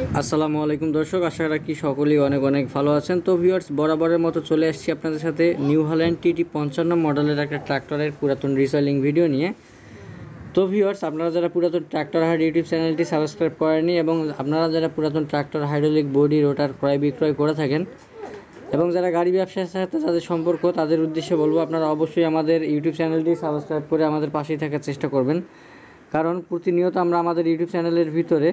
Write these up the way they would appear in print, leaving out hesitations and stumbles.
আসসালামু আলাইকুম দর্শক, আশা রাখি সকলেই অনেক অনেক ভালো আছেন। তো ভিউয়ার্স, বরাবরের মতো চলে আসছি আপনাদের সাথে নিউ হল্যান্ড টিটি 55 মডেলের একটা ট্রাক্টরের পুরাতন রিসেলিং ভিডিও নিয়ে। তো ভিউয়ার্স, আপনারা যারা পুরাতন ট্রাক্টর হাট ইউটিউব চ্যানেলটি সাবস্ক্রাইব করেননি এবং আপনারা যারা পুরাতন ট্রাক্টর হাইড্রোলিক বডি রোটার ক্রয় বিক্রয় করে থাকেন এবং যারা গাড়ি ব্যবসার সাথে তাদের সম্পর্ক, তাদের উদ্দেশ্যে বলবো আপনারা অবশ্যই আমাদের ইউটিউব চ্যানেলটি সাবস্ক্রাইব করে আমাদের পাশেই থাকার চেষ্টা করবেন। কারণ প্রতিনিয়ত আমরা আমাদের ইউটিউব চ্যানেলের ভিতরে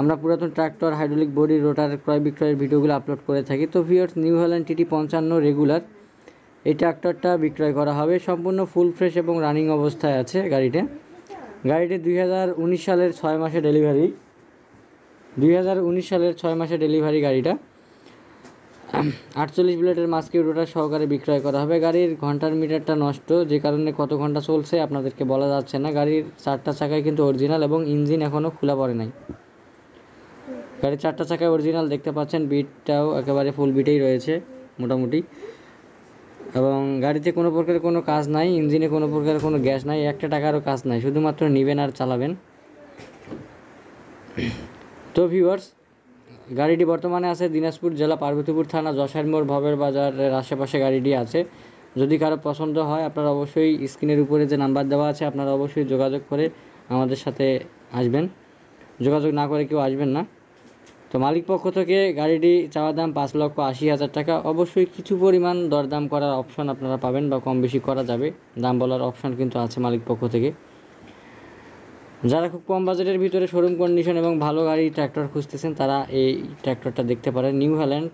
আমরা পুরাতন ট্রাক্টর হাইড্রোলিক বডি রোটার ক্রয় বিক্রয়ের ভিডিওগুলো আপলোড করে থাকি। তো viewers, New Holland TT 55 regular এই ট্রাক্টরটা বিক্রয় করা হবে। সম্পূর্ণ ফুল ফ্রেশ এবং রানিং অবস্থায় আছে গাড়িটি 2019 সালের 6 মাসে ডেলিভারি। 2019 সালের 6 মাসে ডেলিভারি গাড়িটা 48 ব্লেডের মাস্কিউ রোটার সহকারে বিক্রয় করা হবে। গাড়ির ঘন্টার মিটারটা নষ্ট, যে কারণে কত ঘন্টা চলছে আপনাদেরকে বলা যাচ্ছে না। গাড়ির 4টা চাকায় কিন্তু অরিজিনাল এবং ইঞ্জিন এখনও খোলা পড়ে নাই। গাড়ির 4টা চাকায় অরিজিনাল দেখতে পাচ্ছেন, বিটটাও একেবারে ফুল বিটেই রয়েছে মোটামুটি। এবং গাড়িতে কোনো প্রকারের কোনো কাজ নাই, ইঞ্জিনে কোনো প্রকারের কোনো গ্যাস নাই, একটা টাকারও কাজ নাই, শুধুমাত্র নেবেন আর চালাবেন। তো ভিউয়ার্স, গাড়িটি বর্তমানে আছে দিনাজপুর জেলা পার্বতীপুর থানা যশার মোড় ভবের বাজারের আশেপাশে গাড়িটি আছে। যদি কারো পছন্দ হয় আপনারা অবশ্যই স্ক্রিনের উপরে যে নাম্বার দেওয়া আছে আপনারা অবশ্যই যোগাযোগ করে আমাদের সাথে আসবেন, যোগাযোগ না করে কেউ আসবেন না। তো মালিক পক্ষ থেকে গাড়িটি চাওয়া দাম 5,80,000 টাকা। অবশ্যই কিছু পরিমাণ দরদাম করার অপশন আপনারা পাবেন বা কম বেশি করা যাবে, দাম বলার অপশন কিন্তু আছে মালিক পক্ষ থেকে। যারা খুব কম বাজেটের ভিতরে শোরুম কন্ডিশন এবং ভালো গাড়ি ট্র্যাক্টর খুঁজতেছেন তারা এই ট্র্যাক্টরটা দেখতে পারেন। নিউ হল্যান্ড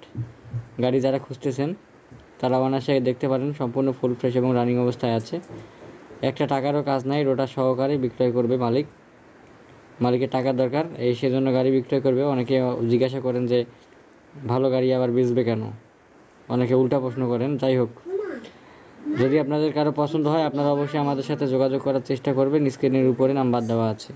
গাড়ি যারা খুঁজতেছেন তারা অনায়াসে দেখতে পারেন, সম্পূর্ণ ফুল ফ্রেশ এবং রানিং অবস্থায় আছে। একটা টাকারও কাজ নাই, রোটার সহকারে বিক্রয় করবে মালিকের টাকার দরকার, সেজন্য গাড়ি বিক্রয় করবে। অনেকে জিজ্ঞাসা করেন যে ভালো গাড়ি আবার বেচবে কেন, অনেকে উল্টা প্রশ্ন করেন। যাই হোক, যদি আপনাদের কারো পছন্দ হয় আপনারা অবশ্যই আমাদের সাথে যোগাযোগ করার চেষ্টা করবেন, স্ক্রিনের উপরে নাম্বার দেওয়া আছে।